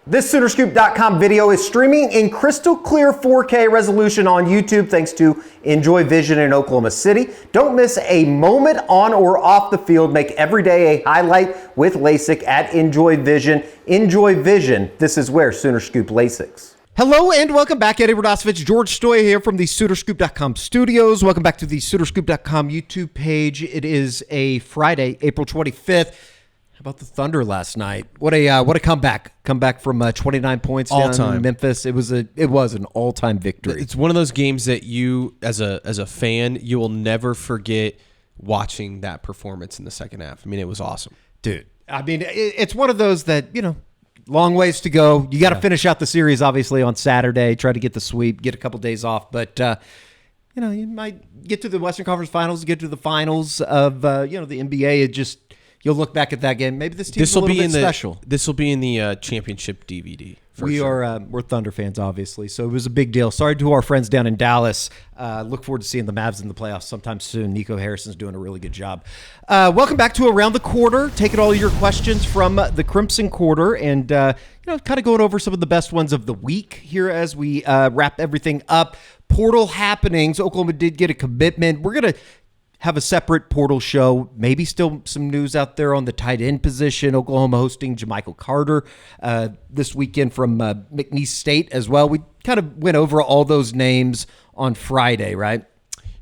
This Soonerscoop.com video is streaming in crystal clear 4K resolution on YouTube thanks to Enjoy Vision in Oklahoma City. Don't miss a moment on or off the field. Make every day a highlight with LASIK at Enjoy Vision. Enjoy Vision. This is where Sooner Scoop LASIKs. Hello and welcome back. Eddie Radosevich, George Stoya here from the Soonerscoop.com studios. Welcome back to the Soonerscoop.com YouTube page. It is a Friday, April 25th. How about the Thunder last night? What a comeback! Comeback from 29 points down in Memphis. It was an all-time victory. It's one of those games that you, as a fan, you will never forget watching that performance in the second half. I mean, it was awesome, dude. I mean, it's one of those that long ways to go. You got to finish out the series, obviously, on Saturday. Try to get the sweep, get a couple days off, but you might get to the Western Conference Finals, get to the finals of the NBA. It just. You'll look back at that game. Maybe this team's a little bit special. This will be in the championship DVD. We're Thunder fans, obviously, so it was a big deal. Sorry to our friends down in Dallas. Look forward to seeing the Mavs in the playoffs sometime soon. Nico Harrison's doing a really good job. Welcome back to Around the Quarter. Taking all your questions from the Crimson Quarter and kind of going over some of the best ones of the week here as we wrap everything up. Portal happenings. Oklahoma did get a commitment. We're going to have a separate portal show. Maybe still some news out there on the tight end position. Oklahoma hosting Jermichael Carter this weekend from McNeese State as well. We kind of went over all those names on Friday, right?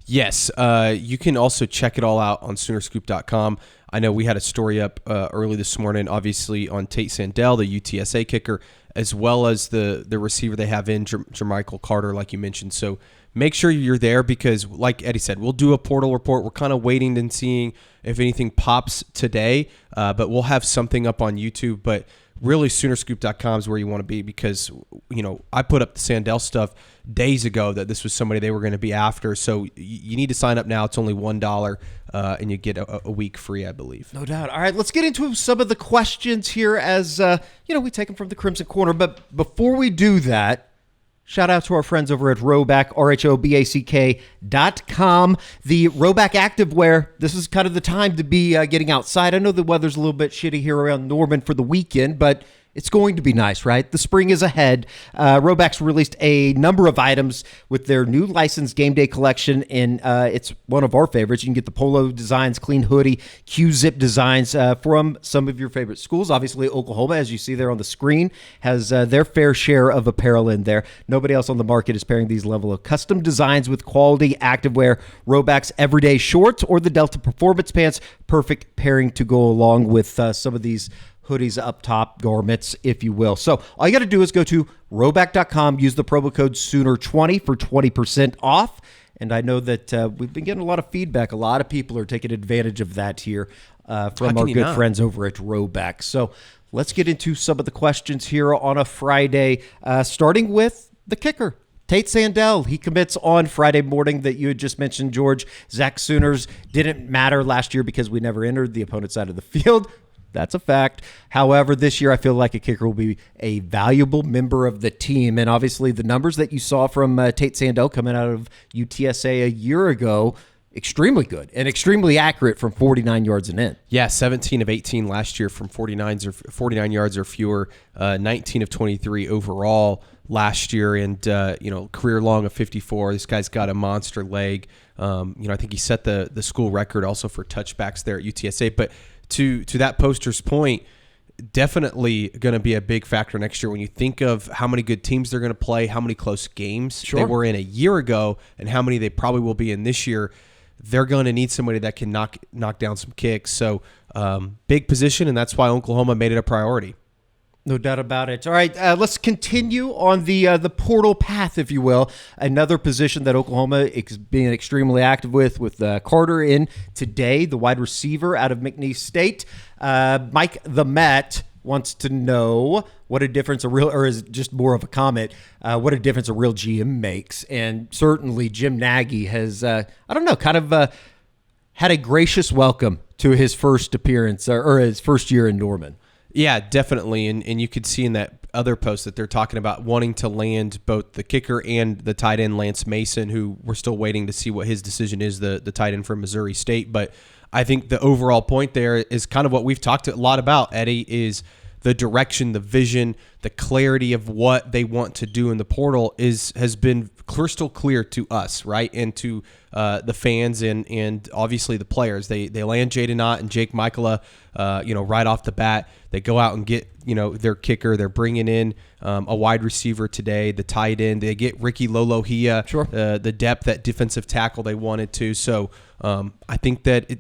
Yes. You can also check it all out on Soonerscoop.com. I know we had a story up early this morning, obviously, on Tate Sandell, the UTSA kicker, as well as the receiver they have in Jermichael Carter, like you mentioned. So make sure you're there because, like Eddie said, we'll do a portal report. We're kind of waiting and seeing if anything pops today, but we'll have something up on YouTube. But really, Soonerscoop.com is where you want to be because, I put up the Sandell stuff days ago that this was somebody they were going to be after. So you need to sign up now. It's only $1, and you get a week free, I believe. No doubt. All right, let's get into some of the questions here as, we take them from the Crimson Corner. But before we do that, shout out to our friends over at Rhoback, RHOBACK.com. The Rhoback activewear, this is kind of the time to be getting outside. I know the weather's a little bit shitty here around Norman for the weekend, but it's going to be nice, right? The spring is ahead. Rhoback's released a number of items with their new licensed game day collection, and it's one of our favorites. You can get the polo designs, clean hoodie, Q-zip designs from some of your favorite schools. Obviously, Oklahoma, as you see there on the screen, has their fair share of apparel in there. Nobody else on the market is pairing these level of custom designs with quality activewear. Rhoback's everyday shorts or the Delta Performance Pants, perfect pairing to go along with some of these hoodies up top, garments, if you will. So all you got to do is go to Rhoback.com, use the promo code Sooner20 for 20% off. And I know that we've been getting a lot of feedback. A lot of people are taking advantage of that here from our good friends over at Rhoback. So let's get into some of the questions here on a Friday, starting with the kicker. Tate Sandell, he commits on Friday morning that you had just mentioned, George. Zach Sooners didn't matter last year because we never entered the opponent's side of the field. That's a fact. However, this year I feel like a kicker will be a valuable member of the team. And obviously the numbers that you saw from Tate Sandell coming out of UTSA a year ago, extremely good and extremely accurate from 49 yards and in. Yeah, 17 of 18 last year from 49 yards or fewer, 19 of 23 overall last year, and career long of 54. This guy's got a monster leg. I think he set the school record also for touchbacks there at UTSA. But to that poster's point, definitely going to be a big factor next year when you think of how many good teams they're going to play, how many close games they were in a year ago, and how many they probably will be in this year. They're going to need somebody that can knock down some kicks. So big position, and that's why Oklahoma made it a priority. No doubt about it. All right, let's continue on the portal path, if you will. Another position that Oklahoma is being extremely active with Carter in today, the wide receiver out of McNeese State. Mike the Met wants to know what a difference is it just more of a comment, what a difference a real GM makes. And certainly Jim Nagy has, had a gracious welcome to his first appearance or his first year in Norman. Yeah, definitely. And you could see in that other post that they're talking about wanting to land both the kicker and the tight end, Lance Mason, who we're still waiting to see what his decision is, the tight end from Missouri State. But I think the overall point there is kind of what we've talked a lot about, Eddie, is the direction, the vision, the clarity of what they want to do in the portal has been crystal clear to us, right, and to the fans and obviously the players. They land Jaden Ott and Jake Michaela, right off the bat. They go out and get their kicker. They're bringing in a wide receiver today, the tight end. They get Ricky Lolohia, Sure. The depth at defensive tackle they wanted to. So I think that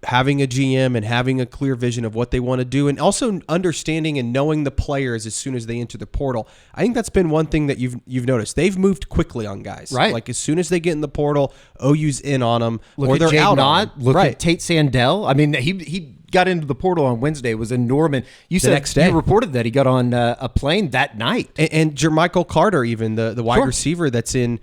having a GM and having a clear vision of what they want to do, and also understanding and knowing the players as soon as they enter the portal. I think that's been one thing that you've noticed. They've moved quickly on guys. Right. Like as soon as they get in the portal, OU's in on them, Look or at they're Jake out Knott, on them. look Right. at Tate Sandell. I mean, he got into the portal on Wednesday, was in Norman. You said next day. You reported that he got on a plane that night. And Jermichael Carter, even the wide Sure. receiver that's in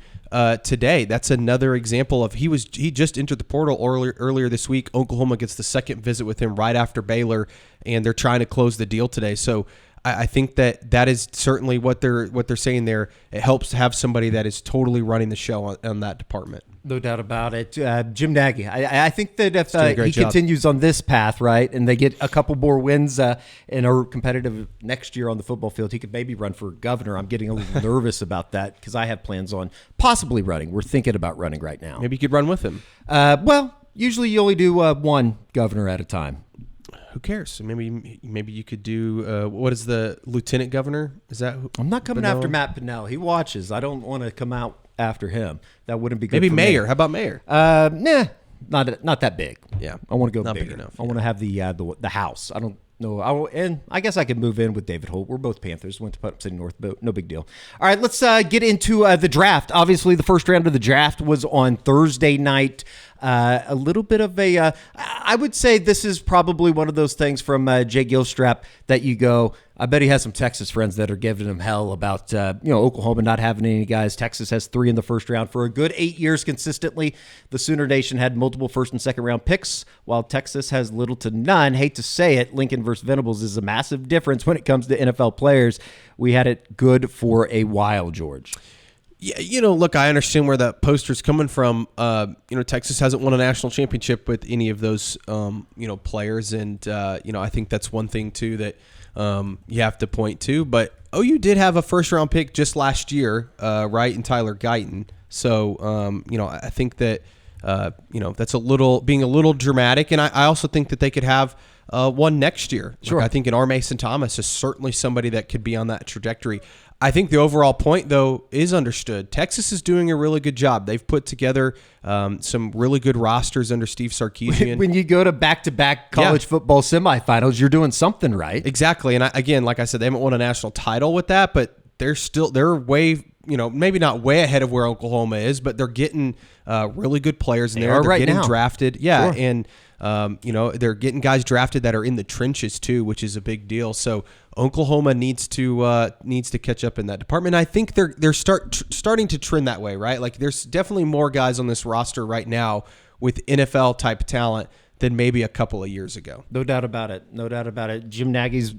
today. That's another example of he just entered the portal earlier this week. Oklahoma gets the second visit with him right after Baylor, and they're trying to close the deal today. So I think that is certainly what they're saying there. It helps to have somebody that is totally running the show on that department. No doubt about it. Jim Nagy, I think that if doing a great he job. continues on this path, right, and they get a couple more wins and are competitive next year on the football field, he could maybe run for governor. I'm getting a little nervous about that because I have plans on possibly running. We're thinking about running right now. Maybe you could run with him. Well, usually you only do one governor at a time. Who cares? Maybe you could do what is the lieutenant governor? Is that who? I'm not coming Pinnell? after Matt Pinnell. He watches. I don't want to come out after him. That wouldn't be good. Maybe for mayor. Me. How about mayor? Nah, not that big. Yeah. I want to go Not bigger. big enough, I want to have the house. I don't know. And I guess I could move in with David Holt. We're both Panthers. Went to Putnam City North, but no big deal. All right, let's get into the draft. Obviously, the first round of the draft was on Thursday night. A little bit of I would say this is probably one of those things from Jay Gilstrap that you go, I bet he has some Texas friends that are giving him hell about Oklahoma not having any guys. Texas has 3 in the first round for a good 8 years consistently. The Sooner Nation had multiple first and second round picks, while Texas has little to none. Hate to say it, Lincoln versus Venables is a massive difference when it comes to NFL players. We had it good for a while, George. Yeah, look, I understand where that poster's coming from. Texas hasn't won a national championship with any of those, players, and I think that's one thing too that you have to point to. But OU did have a first-round pick just last year, right, in Tyler Guyton. So, I think that that's being a little dramatic, and I also think that they could have one next year. Sure. I think Ar Mason Thomas is certainly somebody that could be on that trajectory. I think the overall point, though, is understood. Texas is doing a really good job. They've put together some really good rosters under Steve Sarkisian. When you go to back-to-back college football semifinals, you're doing something right. Exactly. And again, like I said, they haven't won a national title with that, but they're way, maybe not way ahead of where Oklahoma is, but they're getting really good players in there. They're getting drafted. Yeah. Sure. And, they're getting guys drafted that are in the trenches too, which is a big deal. So Oklahoma needs to catch up in that department. I think they're starting to trend that way, right? Like there's definitely more guys on this roster right now with NFL type talent than maybe a couple of years ago. No doubt about it. Jim Nagy's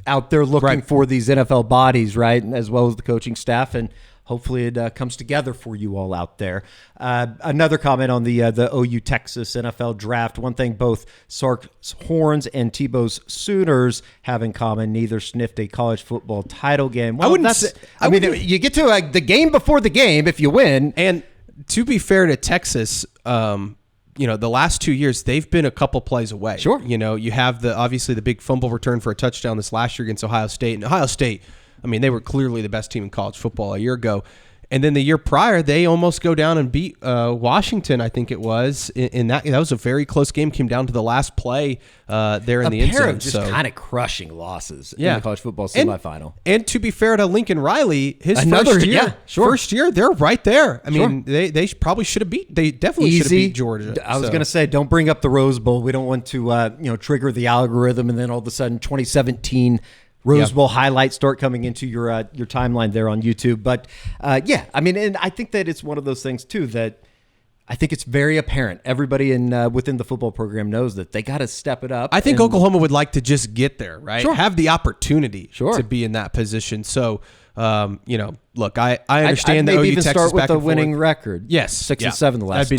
out there looking for these NFL bodies, right, as well as the coaching staff, and hopefully it comes together for you all out there. Another comment on the OU Texas NFL draft. One thing both Sark's Horns and Tebow's Sooners have in common: neither sniffed a college football title game. Well, you get to the game before the game if you win. And to be fair to Texas, the last 2 years they've been a couple plays away. Sure. You have obviously the big fumble return for a touchdown this last year against Ohio State, and Ohio State, they were clearly the best team in college football a year ago. And then the year prior, they almost go down and beat Washington, I think it was. In that was a very close game. Came down to the last play there in the end zone. A pair of just kind of crushing losses in the college football semifinal. And to be fair to Lincoln Riley, his first year, they're right there. They probably should have beat. They definitely should have beat Georgia. I was going to say, don't bring up the Rose Bowl. We don't want to trigger the algorithm, and then all of a sudden 2017 Rose Bowl highlights start coming into your timeline there on YouTube. But and I think that it's one of those things too that I think it's very apparent. Everybody within the football program knows that they got to step it up. I think Oklahoma would like to just get there, right? Sure. Have the opportunity to be in that position. So, look, I understand that maybe OU even Texas start with a winning record. Yes, 6 and 7 the last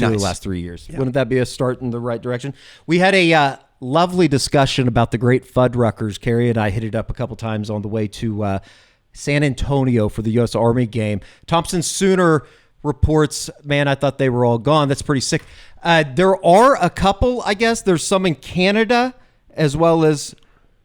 3 years. Yeah. Wouldn't that be a start in the right direction? We had a lovely discussion about the great Fuddruckers. Carrie and I hit it up a couple times on the way to San Antonio for the U.S. Army game. Thompson Sooner reports, man, I thought they were all gone. That's pretty sick. There are a couple, I guess. There's some in Canada as well as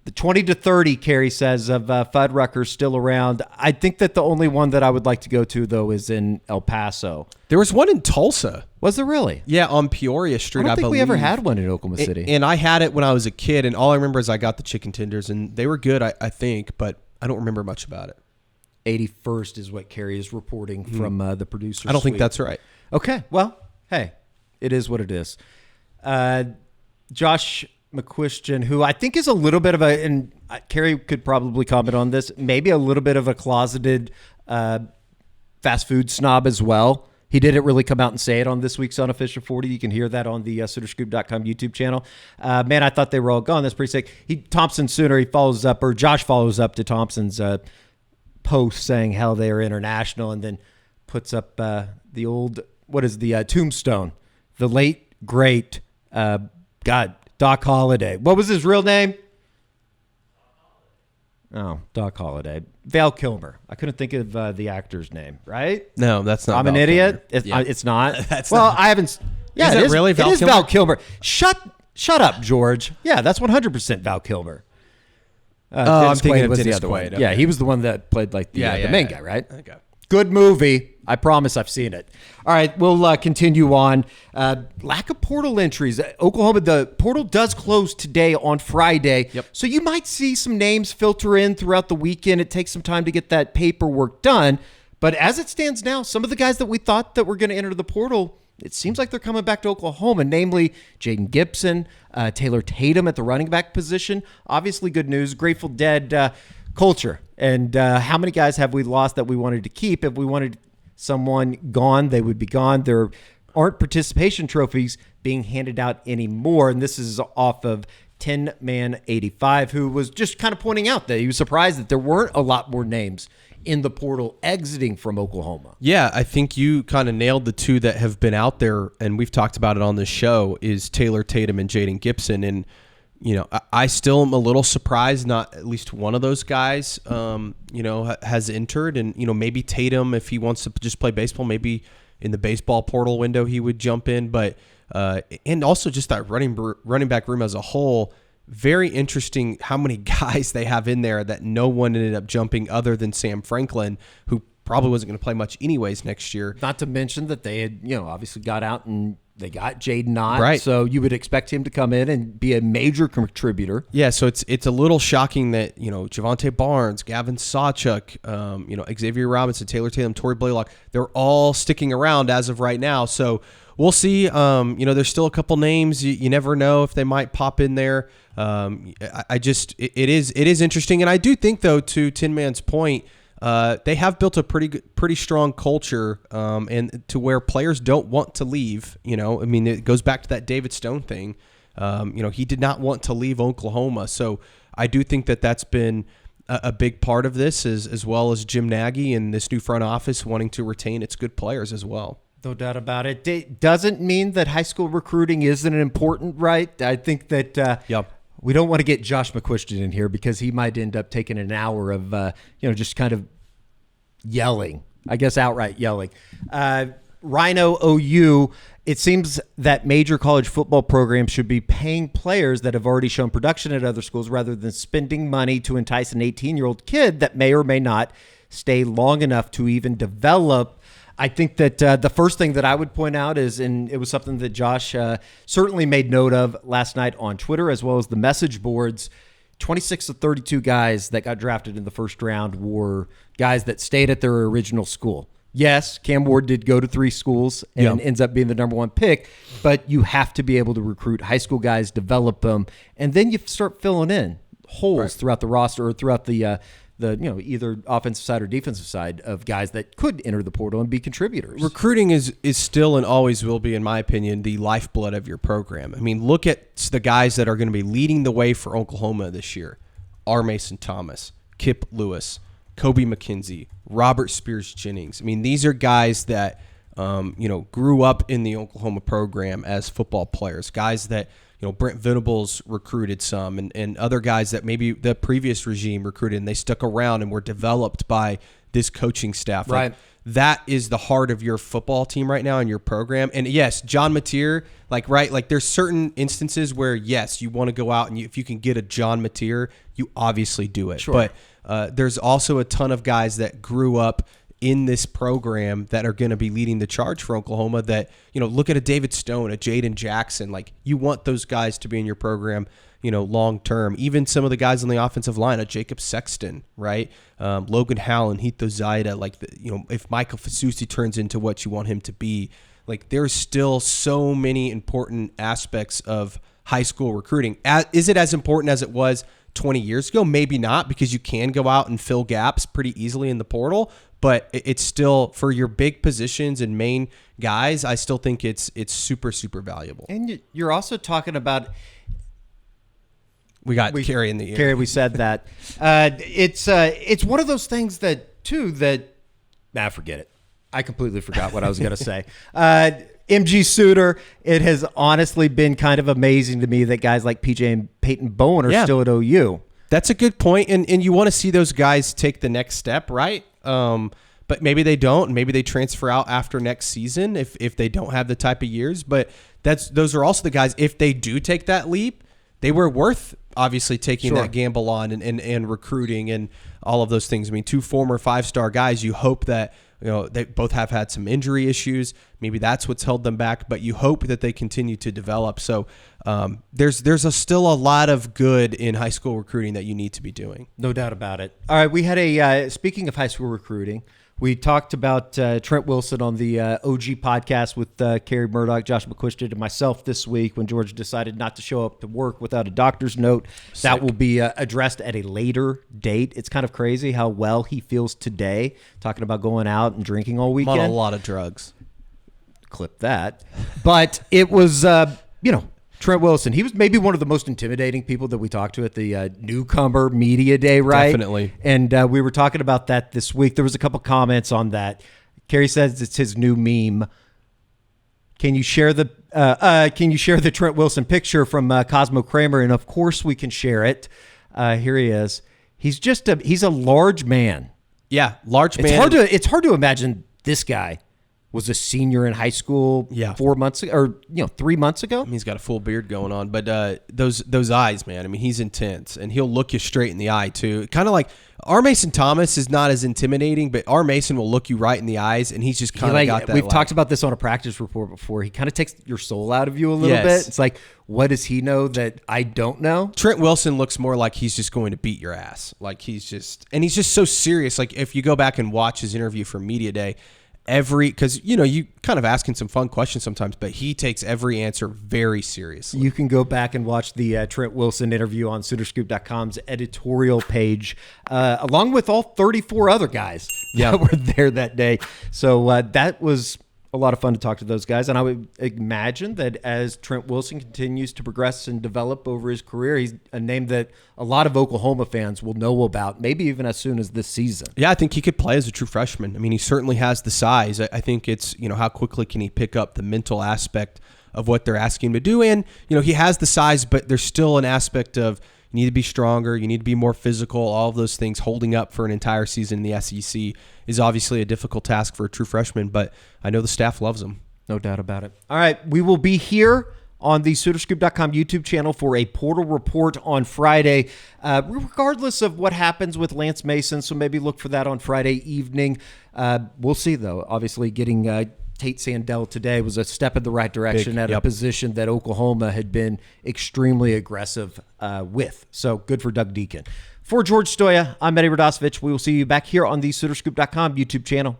the 20 to 30, Carrie says, of Fuddruckers still around. I think that the only one that I would like to go to, though, is in El Paso. There was one in Tulsa. Was there really? Yeah, on Peoria Street, I don't think believe. we ever had one in Oklahoma City. And I had it when I was a kid, and all I remember is I got the chicken tenders, and they were good, I think, but I don't remember much about it. 81st is what Carrie is reporting from the producer. I don't think that's right. Okay, well, hey, it is what it is. Josh McQuistion, who I think is a little bit of a, and Carrie could probably comment on this, maybe a little bit of a closeted fast food snob as well. He didn't really come out and say it on this week's Unofficial 40. You can hear that on the SoonerScoop.com YouTube channel. Man, I thought they were all gone. That's pretty sick. Thompson Sooner, he follows up, or Josh follows up to Thompson's post saying how they are international, and then puts up the old, what is the tombstone? The late, great, Doc Holliday. What was his real name? Oh, Doc Holliday. Val Kilmer. I couldn't think of the actor's name, right? No, that's not. I'm Val an idiot. Kilmer. It's not. That's well, not. I haven't. Yeah, Is it really Val It is Kilmer? Val Kilmer. Shut up, George. Yeah, that's 100% Val Kilmer. I'm thinking of was Dennis the other one. Quaid. Yeah, Okay. he was the one that played like the main guy, right? Okay. Good movie. I promise I've seen it. All right, we'll continue on. Lack of portal entries. Oklahoma, the portal does close today on Friday. Yep. So you might see some names filter in throughout the weekend. It takes some time to get that paperwork done. But as it stands now, some of the guys that we thought that were going to enter the portal, it seems like they're coming back to Oklahoma, namely Jaden Gibson, Taylor Tatum at the running back position. Obviously good news. Grateful Dead culture. And how many guys have we lost that we wanted to keep? If we wanted someone gone, they would be gone. There aren't participation trophies being handed out anymore. And this is off of 10 Man 85, who was just kind of pointing out that he was surprised that there weren't a lot more names in the portal exiting from Oklahoma. Yeah, I think you kind of nailed the two that have been out there, and we've talked about it on this show, is Taylor Tatum and Jaden Gibson. And, you know, I still am a little surprised not at least one of those guys, has entered. And, maybe Tatum, if he wants to just play baseball, maybe in the baseball portal window he would jump in. But and also just that running back room as a whole, very interesting how many guys they have in there that no one ended up jumping other than Sam Franklin, who probably wasn't going to play much anyways next year. Not to mention that they had, obviously got out and they got Jaden Nagy. Right. So you would expect him to come in and be a major contributor. Yeah, so it's a little shocking that, Javonte Barnes, Gavin Sawchuk, Xavier Robinson, Taylor Tatum, Torrey Blaylock, they're all sticking around as of right now. So we'll see. There's still a couple names. You never know if they might pop in there. It is interesting. And I do think, though, to Tin Man's point, they have built a pretty strong culture, and to where players don't want to leave. It goes back to that David Stone thing. He did not want to leave Oklahoma. So I do think that that's been a big part of this, as well as Jim Nagy and this new front office wanting to retain its good players as well. No doubt about it. It doesn't mean that high school recruiting isn't important, right? I think that we don't want to get Josh McQuiston in here because he might end up taking an hour of, just kind of yelling, I guess outright yelling. Rhino OU, it seems that major college football programs should be paying players that have already shown production at other schools rather than spending money to entice an 18-year-old kid that may or may not stay long enough to even develop. I think that the first thing that I would point out is, and it was something that Josh certainly made note of last night on Twitter as well as the message boards, 26 of 32 guys that got drafted in the first round were guys that stayed at their original school. Yes, Cam Ward did go to 3 schools and ends up being the number 1 pick, but you have to be able to recruit high school guys, develop them, and then you start filling in holes throughout the roster or throughout the either offensive side or defensive side of guys that could enter the portal and be contributors. Recruiting is still and always will be, in my opinion, the lifeblood of your program. I mean, look at the guys that are going to be leading the way for Oklahoma this year. R. Mason Thomas, Kip Lewis, Kobe McKenzie, Robert Spears Jennings. I mean, these are guys that, grew up in the Oklahoma program as football players, guys that Brent Venables recruited some, and other guys that maybe the previous regime recruited, and they stuck around and were developed by this coaching staff. Right. That is the heart of your football team right now in your program. And yes, John Mateer, there's certain instances where, yes, you want to go out and if you can get a John Mateer, you obviously do it. Sure. But there's also a ton of guys that grew up in this program that are going to be leading the charge for Oklahoma that, look at a David Stone, a Jaden Jackson. You want those guys to be in your program, long term. Even some of the guys on the offensive line, a Jacob Sexton, right? Logan Howland, Heath Ozida, if Michael Fasusi turns into what you want him to be, there's still so many important aspects of high school recruiting. Is it as important as it was 20 years ago? Maybe not, because you can go out and fill gaps pretty easily in the portal, but it's still, for your big positions and main guys, I still think it's super, super valuable. And you're also talking about, we got Carrie in the ear. Carrie, we said that. It's one of those things forget it. I completely forgot what I was going to say. MG Suter, it has honestly been kind of amazing to me that guys like PJ and Peyton Bowen are still at OU. That's a good point, and you want to see those guys take the next step, right? But maybe they don't. Maybe they transfer out after next season if they don't have the type of years. But those are also the guys, if they do take that leap, they were worth obviously taking that gamble on and recruiting and all of those things. I mean, 2 former 5-star guys, you hope that they both have had some injury issues. Maybe that's what's held them back, but you hope that they continue to develop. So there's still a lot of good in high school recruiting that you need to be doing. No doubt about it. All right, we had speaking of high school recruiting, we talked about Trent Wilson on the OG podcast with Carrie Murdoch, Josh McQuiston, and myself this week when George decided not to show up to work without a doctor's note. Sick. That will be addressed at a later date. It's kind of crazy how well he feels today, talking about going out and drinking all weekend. I'm on a lot of drugs. Clip that. But it was, Trent Wilson, he was maybe one of the most intimidating people that we talked to at the newcomer media day, right? Definitely. And we were talking about that this week. There was a couple comments on that. Carrie says it's his new meme. Can you share the Trent Wilson picture from Cosmo Kramer? And of course we can share it. Here he is. He's a large man. Yeah, large man. It's hard to imagine this guy was a senior in high school 4 months ago, or 3 months ago. I mean, he's got a full beard going on, but those eyes, man. I mean, he's intense, and he'll look you straight in the eye too. Kind of like R. Mason Thomas is not as intimidating, but R. Mason will look you right in the eyes, and he's just kind of got that. We've talked about this on a practice report before. He kind of takes your soul out of you a little bit. It's like, what does he know that I don't know? Trent Wilson looks more like he's just going to beat your ass. Like he's just so serious. Like if you go back and watch his interview from Media Day, because you kind of asking some fun questions sometimes, but he takes every answer very seriously. You can go back and watch the Trent Wilson interview on SoonerScoop.com's editorial page, along with all 34 other guys that were there that day. So that was a lot of fun to talk to those guys. And I would imagine that as Trent Wilson continues to progress and develop over his career, he's a name that a lot of Oklahoma fans will know about, maybe even as soon as this season. Yeah, I think he could play as a true freshman. I mean, he certainly has the size. I think it's, how quickly can he pick up the mental aspect of what they're asking him to do. And, he has the size, but there's still an aspect of you need to be stronger, you need to be more physical, all of those things. Holding up for an entire season in the SEC is obviously a difficult task for a true freshman, but I know the staff loves him. No doubt about it. All right, we will be here on the SoonerScoop.com YouTube channel for a portal report on Friday, regardless of what happens with Lance Mason, so maybe look for that on Friday evening. We'll see, though. Obviously, getting Tate Sandell today was a step in the right direction at a position that Oklahoma had been extremely aggressive with. So good for Doug Deacon. For George Stoya, I'm Eddie Radosevich. We will see you back here on the SoonerScoop.com YouTube channel.